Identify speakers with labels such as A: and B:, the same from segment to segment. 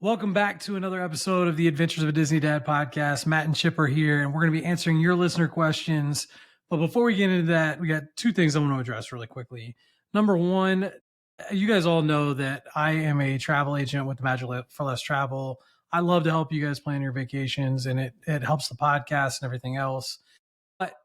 A: Welcome back to another episode of the Adventures of a Disney Dad podcast. Matt and Chip are here, and we're going to be answering your listener questions. But before we get into that, we got two things I want to address really quickly. Number one, you guys all know that I am a travel agent with the Magic for Less Travel. I love to help you guys plan your vacations, and it helps the podcast and everything else. But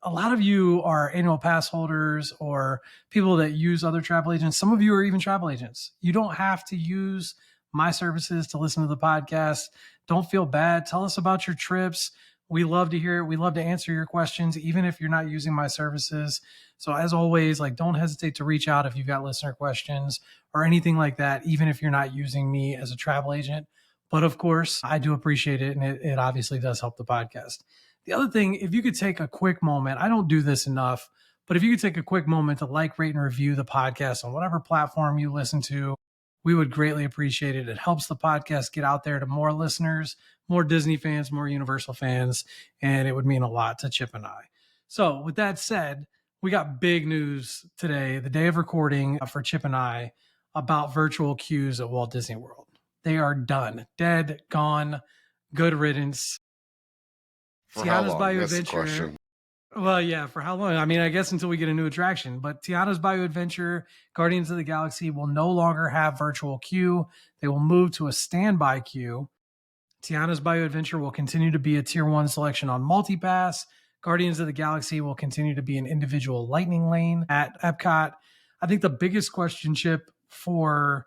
A: a lot of you are annual pass holders or people that use other travel agents. Some of you are even travel agents. You don't have to use my services to listen to the podcast. Don't feel bad. Tell us about your trips. We love to hear it. We love to answer your questions, even if you're not using my services. So as always, don't hesitate to reach out if you've got listener questions or anything like that, even if you're not using me as a travel agent. But of course, I do appreciate it. And it obviously does help the podcast. The other thing, if you could take a quick moment, I don't do this enough, but if you could take a quick moment to rate, and review the podcast on whatever platform you listen to, we would greatly appreciate it. It helps the podcast get out there to more listeners, more Disney fans, more Universal fans, and it would mean a lot to Chip and I. So with that said, we got big news today, the day of recording for Chip and I, about virtual queues at Walt Disney World. They are done, dead, gone, good riddance.
B: For how
A: Tiana's
B: long?
A: Bayou
B: That's the
A: Adventure.
B: question.
A: Well, yeah, for how long? I mean, I guess until we get a new attraction. But Tiana's Bayou Adventure, Guardians of the Galaxy will no longer have virtual queue. They will move to a standby queue. Tiana's Bayou Adventure will continue to be a tier 1 selection on multipass. Guardians of the Galaxy will continue to be an individual lightning lane at Epcot. I think the biggest question, Chip, for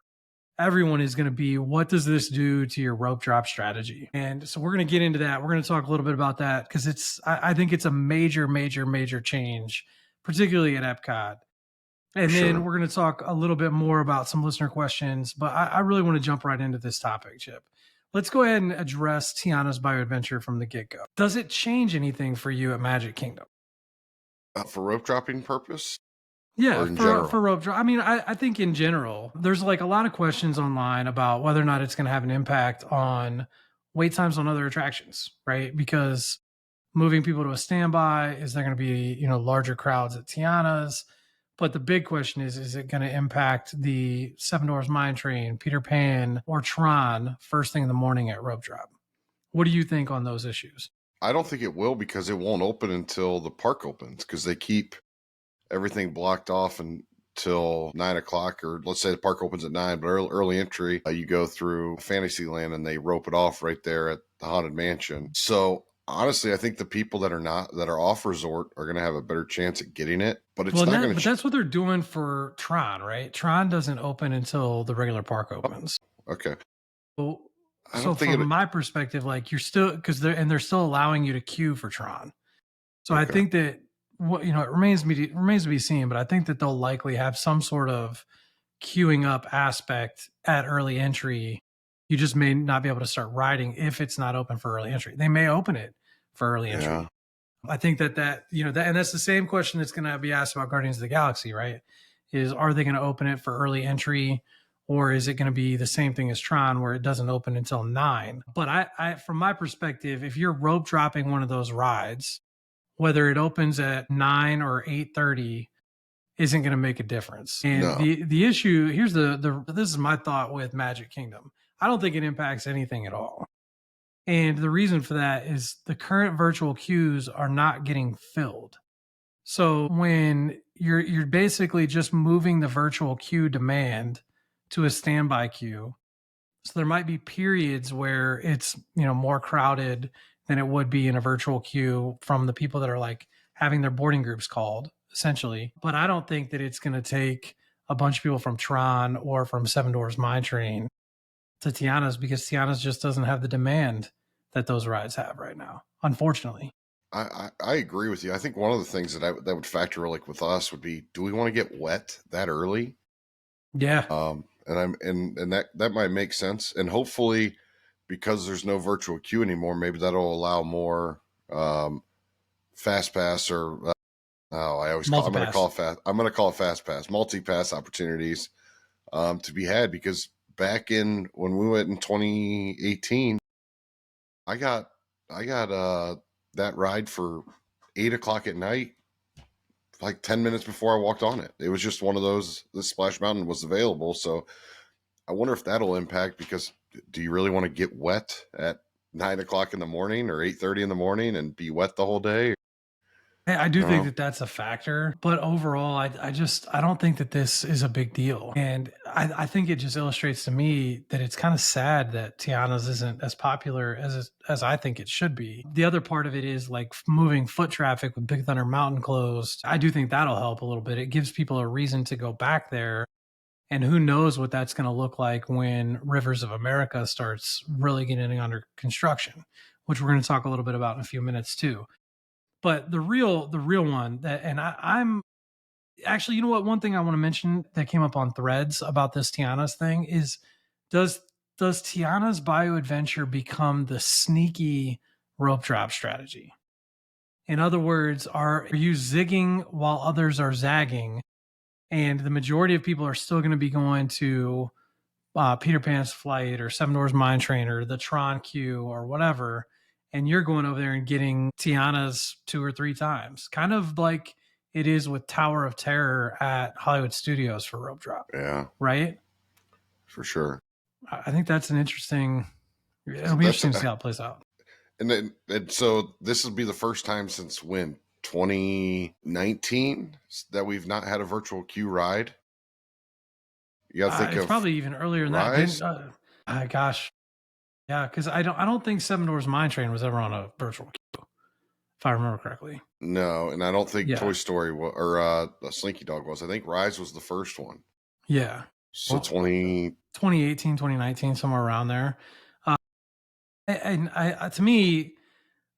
A: everyone is going to be, what does this do to your rope drop strategy? And so we're going to get into that. We're going to talk a little bit about that because I think it's a major change, particularly at Epcot. And then we're going to talk a little bit more about some listener questions, but I really want to jump right into this topic, Chip. Let's go ahead and address Tiana's Bayou Adventure from the get-go. Does it change anything for you at Magic Kingdom?
B: For rope dropping purpose?
A: Yeah, for rope drop. I mean, I think in general, there's a lot of questions online about whether or not it's going to have an impact on wait times on other attractions, right? Because moving people to a standby, is there going to be, larger crowds at Tiana's? But the big question is it going to impact the Seven Dwarfs Mine Train, Peter Pan, or Tron first thing in the morning at rope drop? What do you think on those issues?
B: I don't think it will, because it won't open until the park opens, because they keep everything blocked off until 9 o'clock, or let's say the park opens at 9, but early entry, you go through Fantasyland and they rope it off right there at the Haunted Mansion. So honestly, I think the people that are off resort are going to have a better chance at getting it, but it's not going to.
A: But that's what they're doing for Tron, right? Tron doesn't open until the regular park opens.
B: Okay.
A: So from my perspective, you're still, because they're still allowing you to queue for Tron. So okay. I think that it remains to be seen, but I think that they'll likely have some sort of queuing up aspect at early entry. You just may not be able to start riding if it's not open for early entry. They may open it for early entry. Yeah. I think that and that's the same question that's going to be asked about Guardians of the Galaxy, right? Are they going to open it for early entry, or is it going to be the same thing as Tron where it doesn't open until 9? But I from my perspective, if you're rope dropping one of those rides, whether it opens at 9 or 8:30 isn't going to make a difference. And the issue, here's this is my thought with Magic Kingdom. I don't think it impacts anything at all. And the reason for that is the current virtual queues are not getting filled. So when you're basically just moving the virtual queue demand to a standby queue, so there might be periods where it's, more crowded than it would be in a virtual queue from the people that are having their boarding groups called, essentially. But I don't think that it's going to take a bunch of people from Tron or from Seven Dwarfs Mine Train to Tiana's, because Tiana's just doesn't have the demand that those rides have right now, unfortunately.
B: I agree with you. I think one of the things that would factor with us would be, do we want to get wet that early?
A: Yeah.
B: And that might make sense. And hopefully, because there's no virtual queue anymore, maybe that'll allow more fast pass or I'm going to call it fast pass, multi-pass opportunities to be had, because back when we went in 2018, I got that ride for 8 o'clock at night, 10 minutes before I walked on it. It was just one of those, the Splash Mountain was available. So I wonder if that'll impact, because do you really want to get wet at 9 o'clock in the morning or 8:30 in the morning and be wet the whole day?
A: I do think
B: No.
A: that that's a factor, but overall, I don't think that this is a big deal, and I think it just illustrates to me that it's kind of sad that Tiana's isn't as popular as I think it should be. The other part of it is like moving foot traffic with Big Thunder Mountain closed. I do think that'll help a little bit. It gives people a reason to go back there, and who knows what that's going to look like when Rivers of America starts really getting under construction, which we're going to talk a little bit about in a few minutes too. But the real one that, and I'm actually, you know what? One thing I want to mention that came up on threads about this Tiana's thing is, does does Tiana's Bayou Adventure become the sneaky rope drop strategy? In other words, are you zigging while others are zagging, and the majority of people are still going to be going to Peter Pan's Flight or Seven Doors Mine Train or the Tron queue or whatever, and you're going over there and getting Tiana's 2 or 3 times, kind of like it is with Tower of Terror at Hollywood Studios for rope drop,
B: Yeah,
A: right?
B: for sure.
A: I think that's an interesting. It'll be
B: That's
A: interesting to see how it plays out.
B: and so this will be the first time since when 2019 that we've not had a virtual queue ride. You got to think
A: It's
B: of
A: probably even earlier than that.
B: Rise.
A: Gosh, yeah, because I don't think Seven Doors Mine Train was ever on a virtual queue, if I remember correctly.
B: No, and I don't think
A: Yeah,
B: Toy Story or Slinky Dog was. I think Rise was the first one.
A: yeah.
B: So
A: Well, 2018, 2019, somewhere around there. Uh, and to me,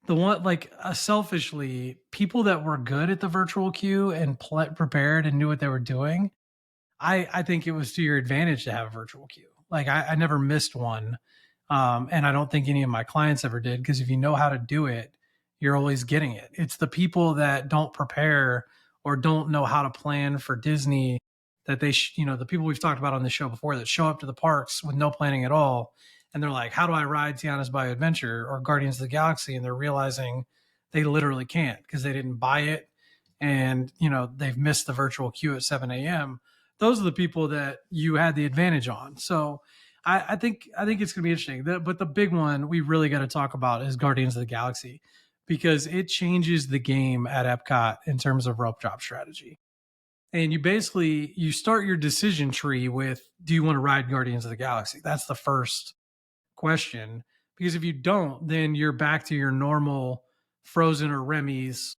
A: the one like selfishly, people that were good at the virtual queue and prepared and knew what they were doing, I think it was to your advantage to have a virtual queue. Like I never missed one, and I don't think any of my clients ever did, because if you know how to do it, you're always getting it. It's the people that don't prepare or don't know how to plan for Disney, that the people we've talked about on this show before, that show up to the parks with no planning at all, and they're like, "How do I ride Tiana's Bayou Adventure or Guardians of the Galaxy?" And they're realizing they literally can't because they didn't buy it, and they've missed the virtual queue at 7 a.m. Those are the people that you had the advantage on. So I think it's going to be interesting. But the big one we really got to talk about is Guardians of the Galaxy, because it changes the game at Epcot in terms of rope drop strategy. And you start your decision tree with, do you want to ride Guardians of the Galaxy? That's the first question, because if you don't, then you're back to your normal Frozen or Remy's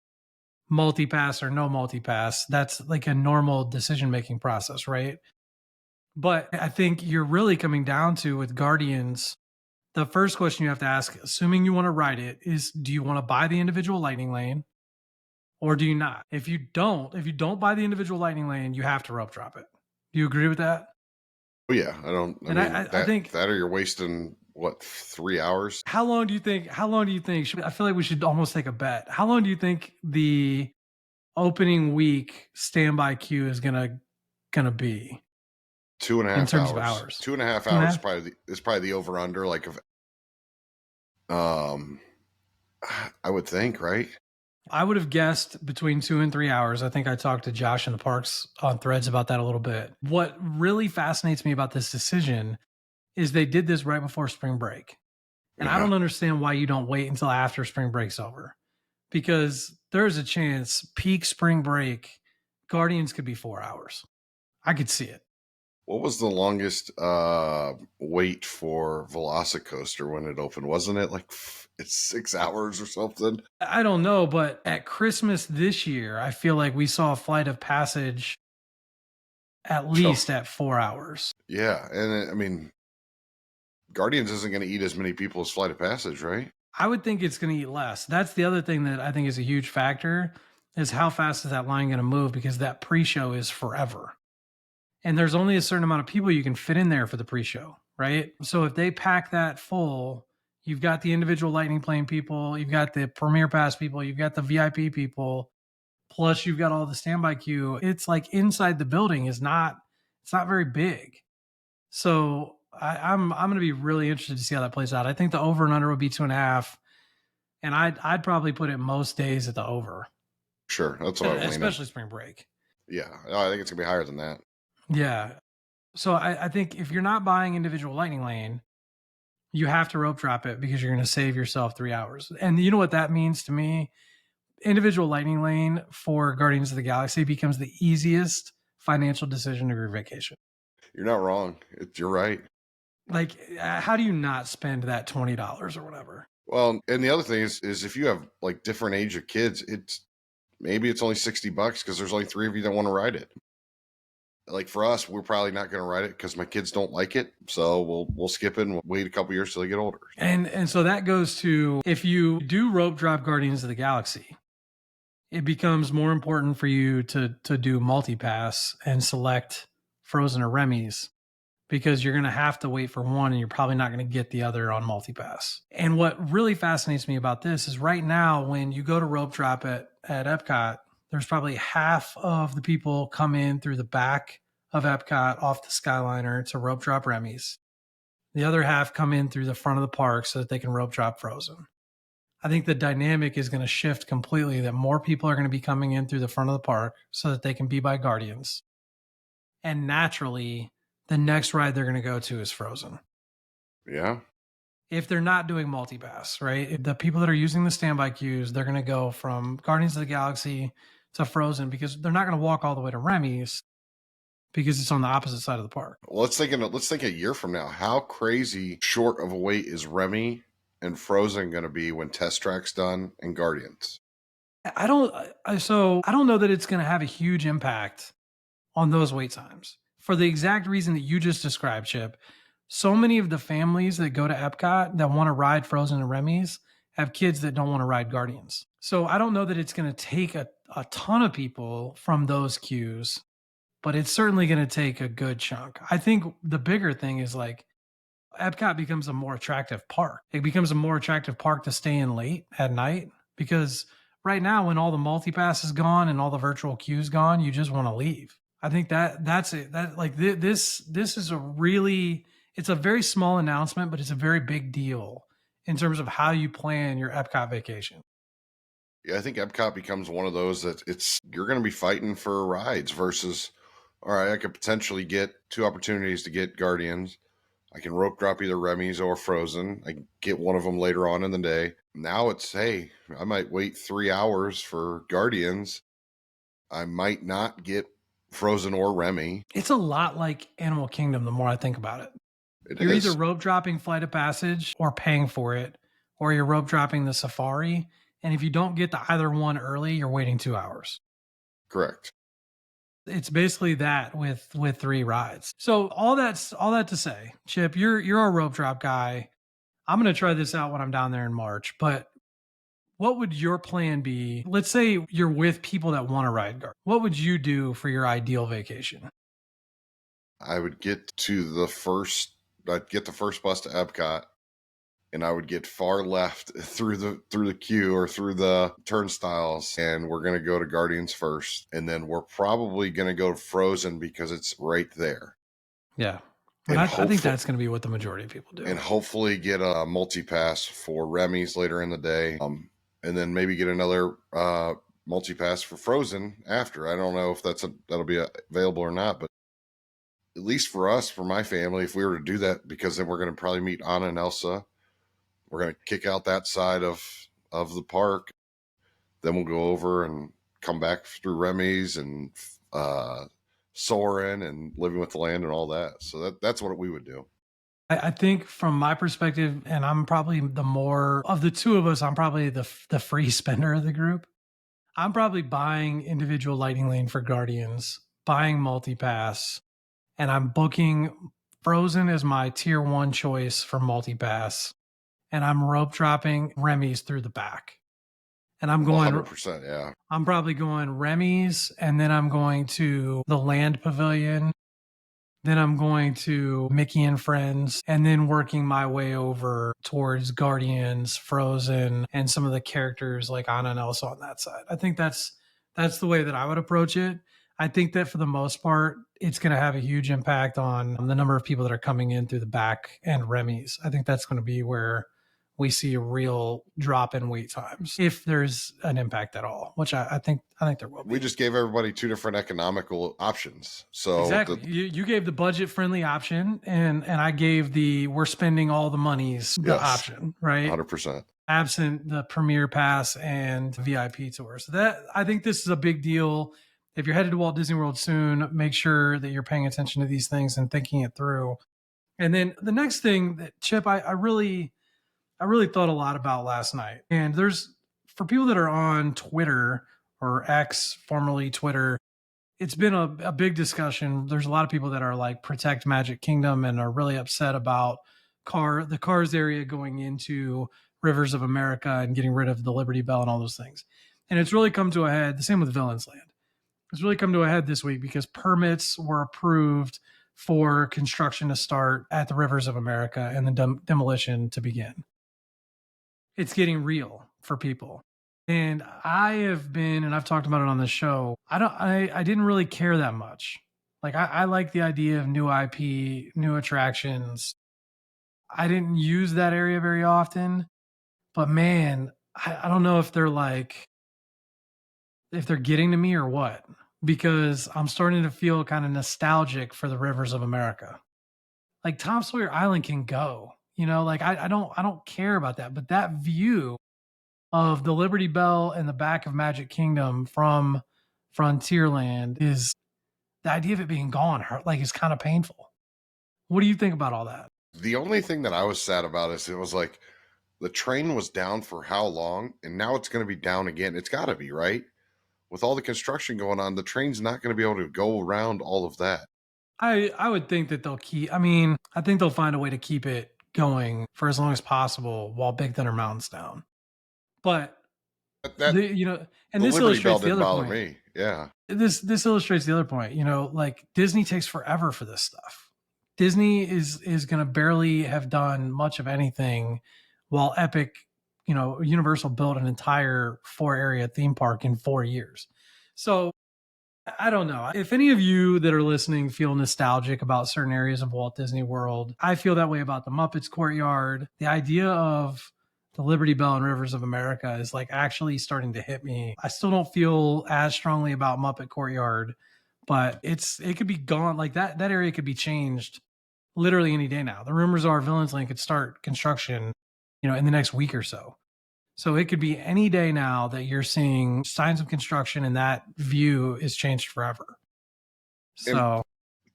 A: multi-pass or no multi-pass. That's like a normal decision making process, right? But I think you're really coming down to, with Guardians, the first question you have to ask, assuming you want to ride it, is, do you want to buy the individual lightning lane or do you not? If you don't buy the individual lightning lane, you have to rope drop it. Do you agree with that?
B: Oh yeah, I
A: And
B: mean
A: I think,
B: that or you're wasting what 3 hours.
A: how long do you think? I feel like we should almost take a bet. How long do you think the opening week standby queue is gonna be
B: Two and a
A: in
B: half
A: terms of
B: hours.
A: hours?
B: 2.5
A: Two and a
B: hours
A: half?
B: is probably the over under. Like of um, I would think, right?
A: I would have guessed between 2 and 3 hours. I think I talked to Josh in the parks on threads about that a little bit. What really fascinates me about this decision is they did this right before spring break. And I
B: Yeah.
A: don't understand why you don't wait until after spring break's over, because there's a chance peak spring break Guardians could be 4 hours. I could see it.
B: What was the longest wait for Velocicoaster when it opened? Wasn't it like it's 6 hours or something?
A: I don't know, but at Christmas this year, I feel like we saw a Flight of Passage at least at 4 hours.
B: Yeah, and I mean, Guardians isn't going to eat as many people as Flight of Passage, right?
A: I would think it's going to eat less. That's the other thing that I think is a huge factor, is how fast is that line going to move, because that pre-show is forever. And there's only a certain amount of people you can fit in there for the pre-show, right? So if they pack that full, you've got the individual Lightning Plane people, you've got the Premier Pass people, you've got the VIP people, plus you've got all the standby queue. It's like inside the building it's not very big. So I'm going to be really interested to see how that plays out. I think the over and under would be 2.5, and I'd probably put it most days at the over.
B: Sure, that's what I'm leaning.
A: Especially spring break.
B: Yeah, I think it's gonna be higher than that.
A: Yeah. So I think if you're not buying individual lightning lane, you have to rope drop it because you're going to save yourself 3 hours. And you know what that means to me? Individual lightning lane for Guardians of the Galaxy becomes the easiest financial decision of your vacation.
B: You're not wrong. You're right.
A: Like, how do you not spend that $20 or whatever?
B: Well, and the other thing is if you have like different age of kids, maybe it's only $60 because there's only 3 of you that want to ride it. Like for us, we're probably not going to ride it because my kids don't like it. So we'll skip it and we'll wait a couple years till they get older.
A: And so that goes to, if you do rope drop Guardians of the Galaxy, it becomes more important for you to do multi-pass and select Frozen or Remy's, because you're going to have to wait for one and you're probably not going to get the other on multi-pass. And what really fascinates me about this is right now, when you go to rope drop at Epcot, there's probably half of the people come in through the back of Epcot off the Skyliner to rope drop Remy's. The other half come in through the front of the park so that they can rope drop Frozen. I think the dynamic is going to shift completely, that more people are going to be coming in through the front of the park so that they can be by Guardians. And naturally, the next ride they're going to go to is Frozen.
B: Yeah.
A: If they're not doing multi-pass, right? The people that are using the standby queues, they're going to go from Guardians of the Galaxy to Frozen because they're not going to walk all the way to Remy's because it's on the opposite side of the park.
B: Well, let's think a year from now. How crazy short of a wait is Remy and Frozen going to be when Test Track's done and Guardians?
A: I don't know that it's going to have a huge impact on those wait times for the exact reason that you just described, Chip. So many of the families that go to Epcot that want to ride Frozen and Remy's have kids that don't want to ride Guardians. So I don't know that it's going to take a ton of people from those queues, but it's certainly going to take a good chunk. I think the bigger thing is like Epcot becomes a more attractive park. It becomes a more attractive park to stay in late at night, because right now when all the multi-pass is gone and all the virtual queues gone, you just want to leave. I think that's it. That like this is it's a very small announcement, but it's a very big deal in terms of how you plan your Epcot vacation.
B: Yeah, I think Epcot becomes one of those that you're going to be fighting for rides versus, all right, I could potentially get 2 opportunities to get Guardians. I can rope drop either Remy's or Frozen. I can get one of them later on in the day. Now it's, hey, I might wait 3 hours for Guardians. I might not get Frozen or Remy.
A: It's a lot like Animal Kingdom the more I think about it. You're either rope dropping Flight of Passage or paying for it, or you're rope dropping the Safari. And if you don't get to either one early, you're waiting 2 hours.
B: Correct.
A: It's basically that with 3 rides. So all that to say, Chip, you're a rope drop guy. I'm going to try this out when I'm down there in March, but what would your plan be? Let's say you're with people that want to ride Guard. What would you do for your ideal vacation?
B: I would get the first bus to Epcot, and I would get far left through the queue or through the turnstiles, and we're going to go to Guardians first, and then we're probably going to go to Frozen because it's right there.
A: Yeah. And I think that's going to be what the majority of people do.
B: And hopefully get a multi-pass for Remy's later in the day, and then maybe get another multi-pass for Frozen after. I don't know if that'll be available or not, but at least for us, for my family, if we were to do that, because then we're going to probably meet Anna and Elsa. We're going to kick out that side of the park. Then we'll go over and come back through Remy's and Soarin' and Living with the Land and all that. So that's what we would do.
A: I think from my perspective, and I'm probably the more of the two of us, I'm probably the free spender of the group. I'm probably buying individual Lightning Lane for Guardians, buying multi-pass, and I'm booking Frozen as my tier 1 choice for multi-pass. And I'm rope dropping Remy's through the back. And I'm going
B: 100%, yeah.
A: I'm probably going Remy's, and then I'm going to the Land Pavilion. Then I'm going to Mickey and Friends, and then working my way over towards Guardians, Frozen, and some of the characters like Anna and Elsa on that side. I think that's the way that I would approach it. I think that for the most part, it's going to have a huge impact on the number of people that are coming in through the back and Remy's. I think that's going to be where we see a real drop in wait times, if there's an impact at all, which I think there will be.
B: We just gave everybody two different economical options. So
A: exactly, you gave the budget friendly option, and I gave the we're spending all the monies option, right?
B: 100%.
A: Absent the Premier Pass and VIP tour. So that, I think this is a big deal. If you're headed to Walt Disney World soon, make sure that you're paying attention to these things and thinking it through. And then the next thing that, Chip, I really thought a lot about last night. And there's, for people that are on Twitter or X, formerly Twitter, it's been a big discussion. There's a lot of people that are like protect Magic Kingdom and are really upset about the Cars area going into Rivers of America and getting rid of the Liberty Bell and all those things. And it's really come to a head. The same with Villains Land. It's really come to a head this week because permits were approved for construction to start at the Rivers of America and the demolition to begin. It's getting real for people. And I've talked about it on the show. I didn't really care that much. Like I like the idea of new IP, new attractions. I didn't use that area very often, but man, I don't know if they're getting to me or what, because I'm starting to feel kind of nostalgic for the Rivers of America. Like Tom Sawyer Island can go, like I don't care about that, but that view of the Liberty Bell and the back of Magic Kingdom from Frontierland, is the idea of it being gone, like, is kind of painful. What do you think about all that?
B: The only thing that I was sad about is it was like the train was down for how long, and now it's going to be down again. It's got to be, right? With all the construction going on, the train's not going to be able to go around all of that.
A: I would think that I think they'll find a way to keep it going for as long as possible while Big Thunder Mountain's down. But and this illustrates the other point. Me.
B: Yeah.
A: This illustrates the other point. Like Disney takes forever for this stuff. Disney is going to barely have done much of anything, while Epic, Universal built an entire 4-area theme park in 4 years. So I don't know. If any of you that are listening feel nostalgic about certain areas of Walt Disney World, I feel that way about the Muppets Courtyard. The idea of the Liberty Bell and Rivers of America is like actually starting to hit me. I still don't feel as strongly about Muppet Courtyard, but it could be gone. Like that area could be changed literally any day now. The rumors are Villains Land could start construction, in the next week or so. So it could be any day now that you're seeing signs of construction and that view is changed forever. So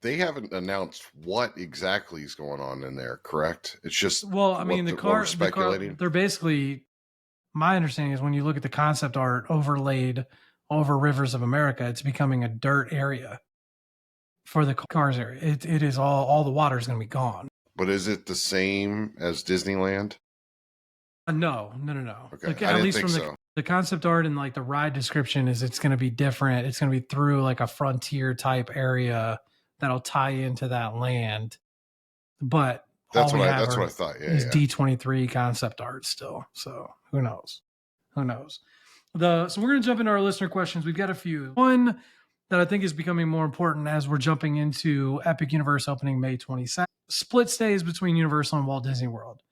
B: they haven't announced what exactly is going on in there, correct? It's just,
A: they're basically, my understanding is when you look at the concept art overlaid over Rivers of America, it's becoming a dirt area for the Cars area. It is all the water is going to be gone.
B: But is it the same as Disneyland?
A: No.
B: Okay.
A: Like, at least from the concept art and like the ride description is it's going to be different. It's going to be through like a frontier type area that'll tie into that land. But
B: that's what I thought. Yeah,
A: is D23 concept art still. So who knows? So we're going to jump into our listener questions. We've got a few. One that I think is becoming more important as we're jumping into Epic Universe opening May 22nd. Split stays between Universal and Walt Disney World.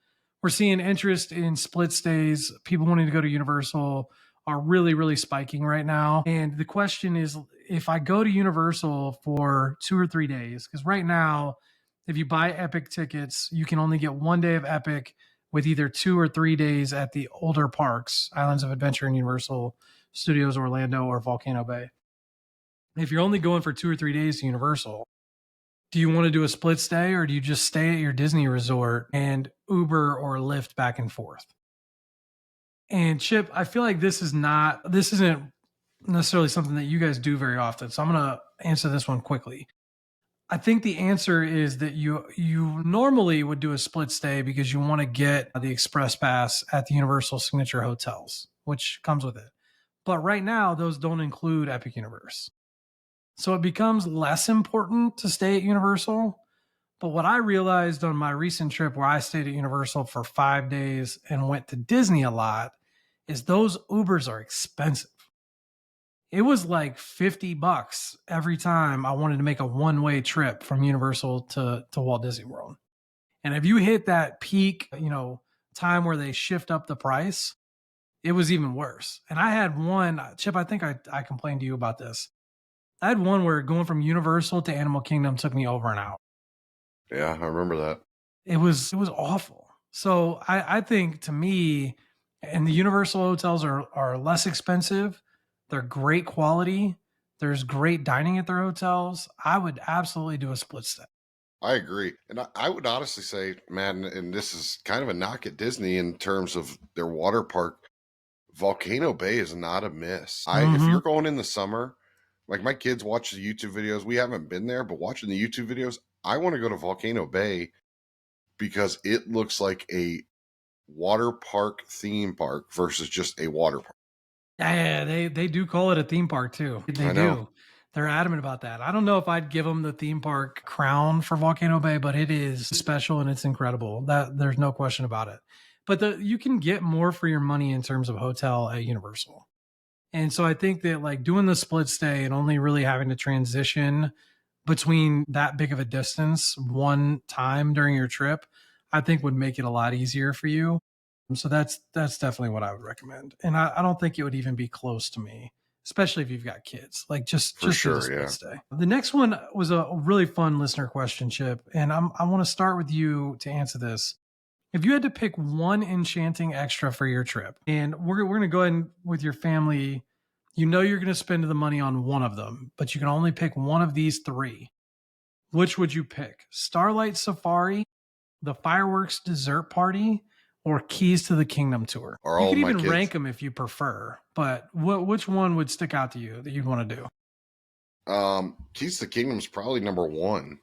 A: We're seeing interest in split stays. People wanting to go to Universal are really, really spiking right now. And the question is, if I go to Universal for 2 or 3 days, because right now, if you buy Epic tickets, you can only get 1 day of Epic with either 2 or 3 days at the older parks, Islands of Adventure and Universal Studios Orlando or Volcano Bay. If you're only going for 2 or 3 days to Universal, do you want to do a split stay, or do you just stay at your Disney resort and Uber or Lyft back and forth? And Chip, I feel like this isn't necessarily something that you guys do very often. So I'm going to answer this one quickly. I think the answer is that you normally would do a split stay because you want to get the express pass at the Universal Signature hotels, which comes with it. But right now, those don't include Epic Universe. So it becomes less important to stay at Universal. But what I realized on my recent trip where I stayed at Universal for 5 days and went to Disney a lot is those Ubers are expensive. It was like $50 every time I wanted to make a one-way trip from Universal to Walt Disney World. And if you hit that peak, time where they shift up the price, it was even worse. And I had one, Chip, I think I complained to you about this. I had one where going from Universal to Animal Kingdom took me over an hour.
B: Yeah, I remember that.
A: It was awful. So I think to me, and the Universal hotels are less expensive. They're great quality. There's great dining at their hotels. I would absolutely do a split stay.
B: I agree. And I would honestly say, man, and this is kind of a knock at Disney in terms of their water park. Volcano Bay is not a miss. If
A: Mm-hmm.
B: you're going in the summer, like my kids watch the YouTube videos. We haven't been there, but watching the YouTube videos, I want to go to Volcano Bay because it looks like a water park theme park versus just a water park.
A: Yeah, they do call it a theme park too. They
B: I know.
A: do. They're adamant about that. I don't know if I'd give them the theme park crown for Volcano Bay, but it is special and it's incredible. That there's no question about it. But you can get more for your money in terms of hotel at Universal. And so I think that like doing the split stay and only really having to transition between that big of a distance one time during your trip, I think would make it a lot easier for you. So that's definitely what I would recommend. And I don't think it would even be close to me, especially if you've got kids. Like
B: For
A: just do the
B: sure,
A: split
B: yeah.
A: stay. The next one was a really fun listener question, Chip. And I want to start with you to answer this. If you had to pick one enchanting extra for your trip, and we're going to go ahead and with your family, you know you're going to spend the money on one of them, but you can only pick one of these three. Which would you pick? Starlight Safari, the fireworks dessert party, or Keys to the Kingdom tour?
B: Are
A: You
B: all
A: could
B: of my
A: even rank
B: kids.
A: them if you prefer, but which one would stick out to you that you'd want to do?
B: Keys to the Kingdom is probably number one,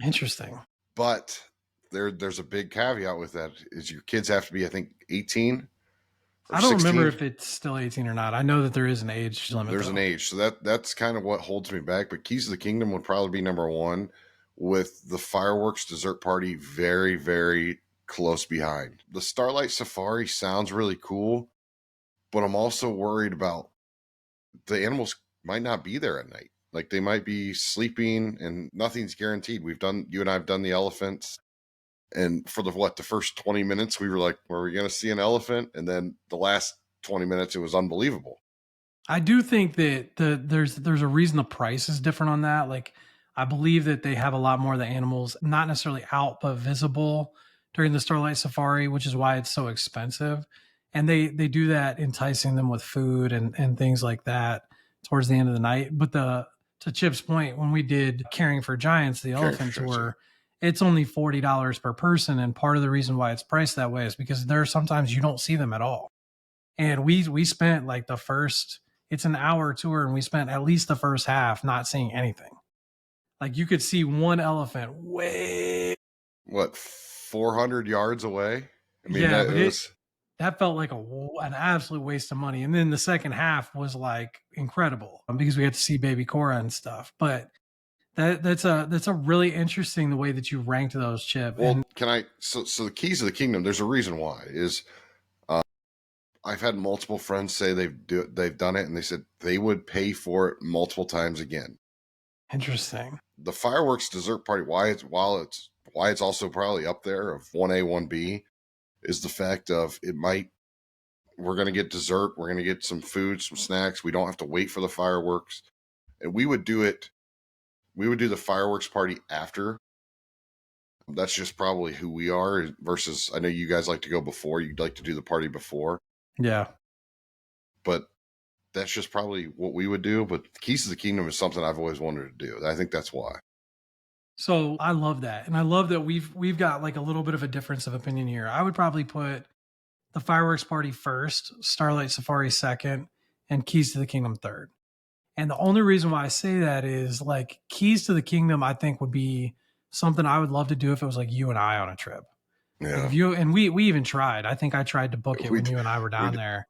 A: Interesting.
B: but there's a big caveat with that is your kids have to be, I think, 18 or
A: I don't remember
B: 16.
A: if it's still 18 or not. I know that there is an age limit
B: There's an
A: though.
B: age, so that's kind of what holds me back. But Keys to the Kingdom would probably be number one, with the fireworks dessert party very, very close behind. The Starlight Safari sounds really cool, but I'm also worried about the animals might not be there at night. Like they might be sleeping, and nothing's guaranteed. You and I have done the elephants, and for the first 20 minutes we were like, were we going to see an elephant? And then the last 20 minutes it was unbelievable.
A: I do think that there's a reason the price is different on that. Like I believe that they have a lot more of the animals not necessarily out but visible during the Starlight Safari, which is why it's so expensive. And they do that enticing them with food and things like that towards the end of the night. But the to Chip's point, when we did Caring for Giants, the
B: Caring for
A: elephant
B: Giants, yeah.
A: tour, it's only $40 per person. And part of the reason why it's priced that way is because there are sometimes you don't see them at all. And we spent like the first, it's an hour tour, and we spent at least the first half not seeing anything. Like you could see one elephant way.
B: What, 400 yards away? I mean,
A: Yeah,
B: that
A: but
B: it was.
A: that felt like an absolute waste of money. And then the second half was like incredible because we had to see Baby Cora and stuff. But that's a really interesting the way that you ranked those, Chip.
B: Well,
A: And
B: can I? So the Keys of the Kingdom. There's a reason why. Is I've had multiple friends say they've done it, and they said they would pay for it multiple times again.
A: interesting.
B: The fireworks dessert party, why it's also probably up there of 1A 1B, is the fact of we're going to get dessert, we're going to get some food, some snacks. We don't have to wait for the fireworks, and we would do the fireworks party after. That's just probably who we are versus I know you guys like to go before. You'd like to do the party before,
A: Yeah.
B: but that's just probably what we would do. But Keys to the Kingdom is something I've always wanted to do. I think that's why.
A: So I love that. And I love that we've got like a little bit of a difference of opinion here. I would probably put the fireworks party first, Starlight Safari second, and Keys to the Kingdom third. And the only reason why I say that is like Keys to the Kingdom, I think would be something I would love to do if it was like you and I on a trip. Like
B: Yeah,
A: if you and we even tried. I think I tried to book it
B: we
A: when you and I were down there.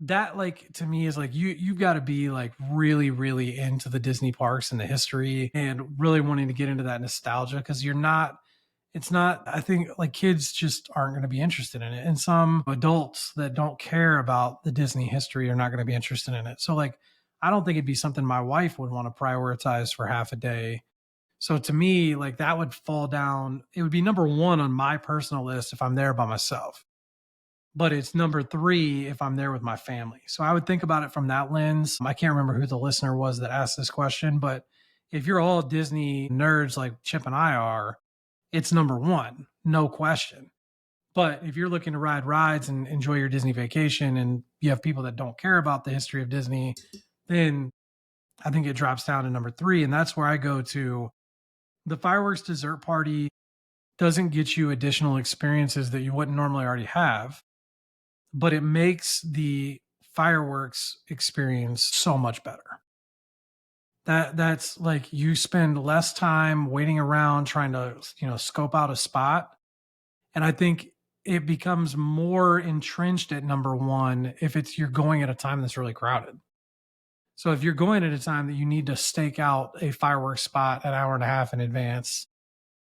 A: That like to me is like you've got to be like really really into the Disney parks and the history and really wanting to get into that nostalgia because you're not it's not I think like kids just aren't going to be interested in it and some adults that don't care about the Disney history are not going to be interested in it. So like I don't think it'd be something my wife would want to prioritize for half a day. So to me, like that would fall down. It would be number one on my personal list if I'm there by myself, but it's number three if I'm there with my family. So I would think about it from that lens. I can't remember who the listener was that asked this question, but if you're all Disney nerds like Chip and I are, it's number one, no question. But if you're looking to ride rides and enjoy your Disney vacation and you have people that don't care about the history of Disney, then I think it drops down to number three. And that's where I go to. The fireworks dessert party doesn't get you additional experiences that you wouldn't normally already have, but it makes the fireworks experience so much better. That's like you spend less time waiting around trying to, scope out a spot. And I think it becomes more entrenched at number one if it's you're going at a time that's really crowded. So if you're going at a time that you need to stake out a fireworks spot an hour and a half in advance,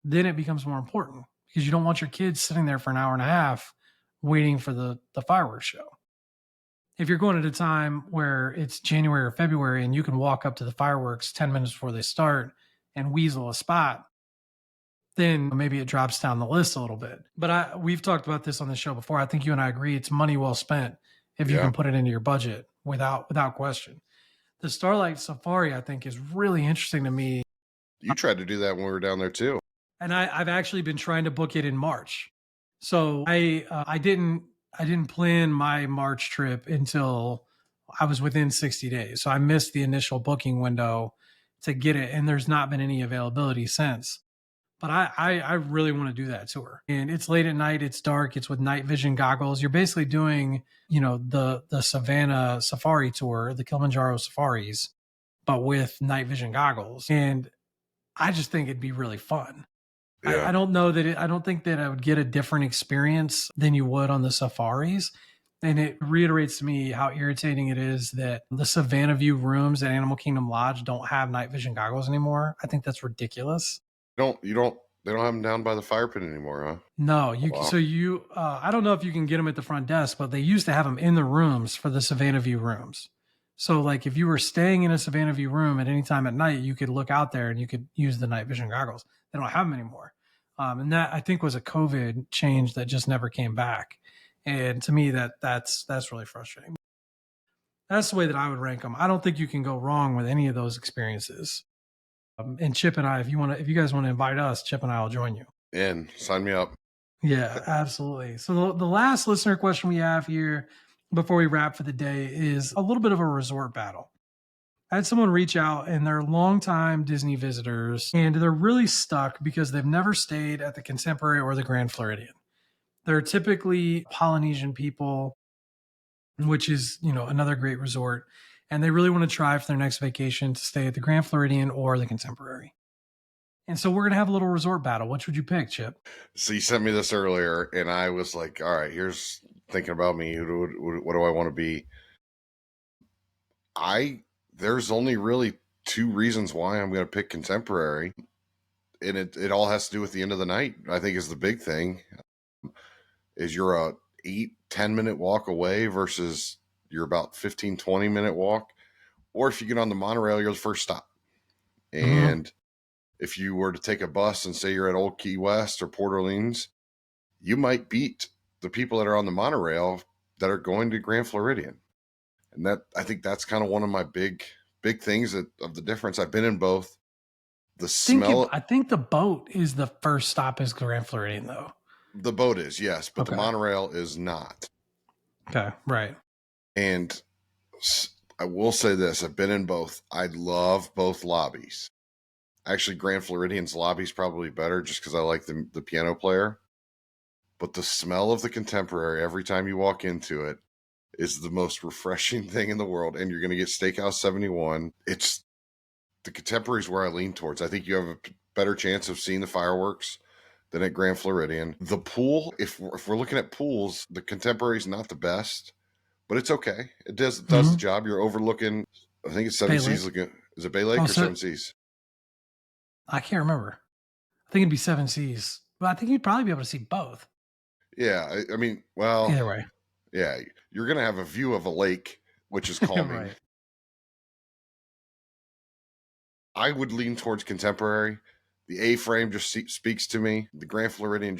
A: then it becomes more important because you don't want your kids sitting there for an hour and a half waiting for the fireworks show. If you're going at a time where it's January or February and you can walk up to the fireworks 10 minutes before they start and weasel a spot, then maybe it drops down the list a little bit. But we've talked about this on the show before. I think you and I agree it's money well spent if you can put it into your budget without question. The Starlight Safari, I think, is really interesting to me.
B: You tried to do that when we were down there too.
A: And I've actually been trying to book it in March. So I didn't plan my March trip until I was within 60 days. So I missed the initial booking window to get it, and there's not been any availability since. But I really want to do that tour. And it's late at night, it's dark, it's with night vision goggles. You're basically doing, the Savannah Safari tour, the Kilimanjaro safaris, but with night vision goggles. And I just think it'd be really fun. Yeah. I don't know that I don't think that I would get a different experience than you would on the safaris. And it reiterates to me how irritating it is that the Savannah View rooms at Animal Kingdom Lodge don't have night vision goggles anymore. I think that's ridiculous.
B: They don't have them down by the fire pit anymore, huh?
A: No, I don't know if you can get them at the front desk, but they used to have them in the rooms for the Savannah View rooms. So like if you were staying in a Savannah View room at any time at night, you could look out there and you could use the night vision goggles. They don't have them anymore. And that I think was a COVID change that just never came back. And to me, that's really frustrating. That's the way that I would rank them. I don't think you can go wrong with any of those experiences. And Chip and I, if you guys want to invite us, Chip and I will join you.
B: And sign me up.
A: Yeah, absolutely. So the last listener question we have here before we wrap for the day is a little bit of a resort battle. I had someone reach out and they're longtime Disney visitors and they're really stuck because they've never stayed at the Contemporary or the Grand Floridian. They're typically Polynesian people, which is, another great resort. And they really want to try for their next vacation to stay at the Grand Floridian or the Contemporary. And so we're going to have a little resort battle. Which would you pick, Chip?
B: So you sent me this earlier and I was like, all right, here's thinking about me. What do I want to be? There's only really two reasons why I'm going to pick Contemporary. And it all has to do with the end of the night, I think is the big thing. Is you're a 8-10 minute walk away versus you're about 15-20 minute walk. Or if you get on the monorail, you're the first stop. And if you were to take a bus and say you're at Old Key West or Port Orleans, you might beat the people that are on the monorail that are going to Grand Floridian. And I think that's kind of one of my big things of the difference. I've been in both. The smell.
A: I think the boat is the first stop is Grand Floridian, though.
B: The boat is, yes, but the monorail is not.
A: Okay, right.
B: And I will say this: I've been in both. I love both lobbies. Actually, Grand Floridian's lobby is probably better just because I like the piano player. But the smell of the Contemporary every time you walk into it is the most refreshing thing in the world. And you're going to get Steakhouse 71. It's the Contemporary is where I lean towards. I think you have a better chance of seeing the fireworks than at Grand Floridian. The pool, if we're looking at pools, the Contemporary is not the best, but it's okay. It does the job. You're overlooking, I think it's Seven Seas. Is it Bay Lake or Seven Seas?
A: I can't remember. I think it'd be Seven Seas, but I think you'd probably be able to see both.
B: Yeah, I mean, well,
A: either way.
B: Yeah, you're going to have a view of a lake, which is calming. Right. I would lean towards Contemporary. The A-frame just speaks to me. The Grand Floridian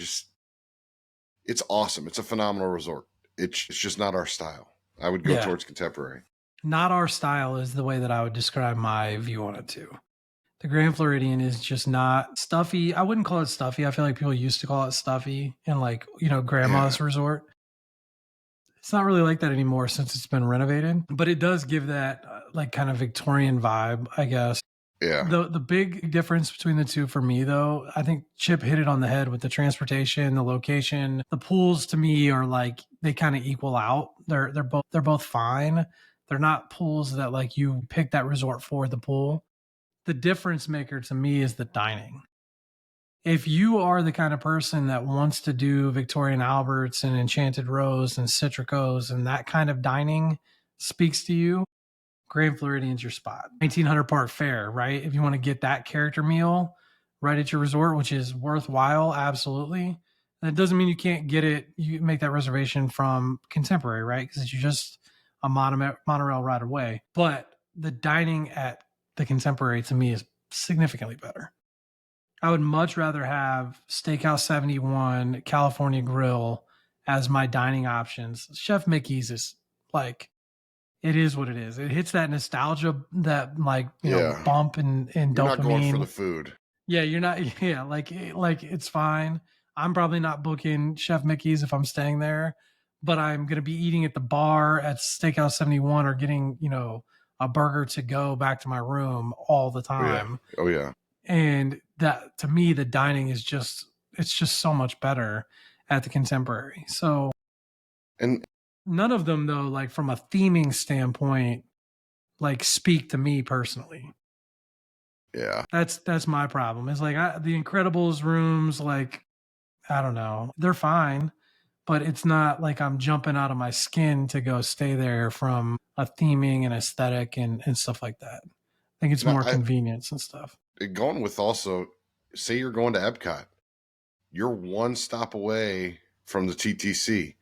B: it's awesome. It's a phenomenal resort. It's just not our style. I would go towards contemporary.
A: Not our style is the way that I would describe my view on it too. The Grand Floridian is just not stuffy. I wouldn't call it stuffy. I feel like people used to call it stuffy in like, grandma's resort. It's not really like that anymore since it's been renovated, but it does give that like kind of Victorian vibe, I guess.
B: Yeah.
A: The big difference between the two for me though, I think Chip hit it on the head with the transportation, the location. The pools to me are like they kind of equal out. They're both fine. They're not pools that like you pick that resort for the pool. The difference maker to me is the dining. If you are the kind of person that wants to do Victorian Alberts and Enchanted Rose and Citricos and that kind of dining speaks to you, Grand Floridian's your spot. 1900 Park Fair, right? If you want to get that character meal right at your resort, which is worthwhile, absolutely. That doesn't mean you can't get it. You make that reservation from Contemporary, right? Because you're just a monorail ride away. But the dining at the Contemporary to me is significantly better. I would much rather have Steakhouse 71, California Grill as my dining options. Chef Mickey's is like, it is what it is. It hits that nostalgia, that like, bump and dopamine.
B: You're not going for the food.
A: Yeah, you're not. Yeah, like it's fine. I'm probably not booking Chef Mickey's if I'm staying there, but I'm going to be eating at the bar at Steakhouse 71 or getting, a burger to go back to my room all the time.
B: Oh yeah.
A: And that to me, the dining is it's just so much better at the Contemporary. So,
B: and
A: none of them though, like from a theming standpoint, like speak to me personally.
B: Yeah.
A: That's my problem. It's like the Incredibles rooms, like, I don't know, they're fine, but it's not like I'm jumping out of my skin to go stay there from a theming and aesthetic and stuff like that. I think it's more convenience and stuff.
B: Going with also, say you're going to Epcot, you're one stop away from the TTC.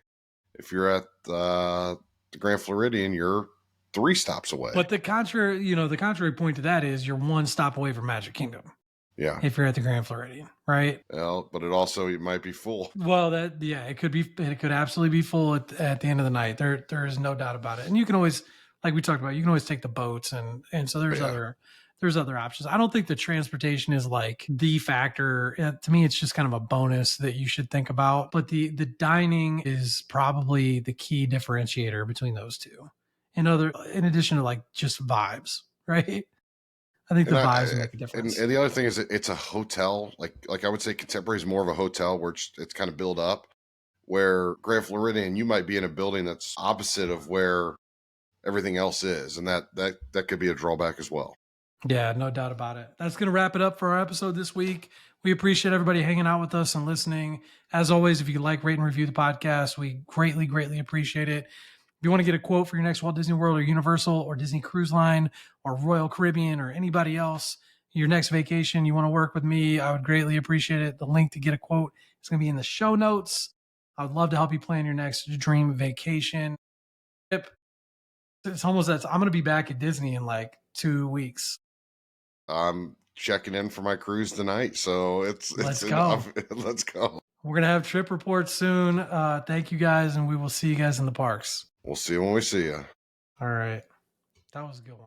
B: If you're at the Grand Floridian, you're 3 stops away.
A: But the contrary point to that is you're one stop away from Magic Kingdom.
B: Yeah.
A: If you're at the Grand Floridian, right?
B: Well, but it might be full.
A: Well, it could absolutely be full at the end of the night. There is no doubt about it. And you can always, like we talked about, you can always take the boats and so there's other options. I don't think the transportation is like the factor. To me, it's just kind of a bonus that you should think about. But the dining is probably the key differentiator between those two. In addition to like just vibes, right? I think the vibes make a difference.
B: And the other thing is it's a hotel. Like I would say Contemporary is more of a hotel where it's kind of built up. Where Grand Floridian, you might be in a building that's opposite of where everything else is. And that could be a drawback as well.
A: Yeah, no doubt about it. That's going to wrap it up for our episode this week. We appreciate everybody hanging out with us and listening. As always, if you like, rate, and review the podcast, we greatly, greatly appreciate it. If you want to get a quote for your next Walt Disney World or Universal or Disney Cruise Line or Royal Caribbean or anybody else, your next vacation, you want to work with me, I would greatly appreciate it. The link to get a quote is going to be in the show notes. I would love to help you plan your next dream vacation. It's almost that I'm going to be back at Disney in like 2 weeks.
B: I'm checking in for my cruise tonight, so let's go. Let's go.
A: We're gonna have trip reports soon. Thank you guys, and we will see you guys in the parks.
B: We'll see you when we see you.
A: All right, that was a good one.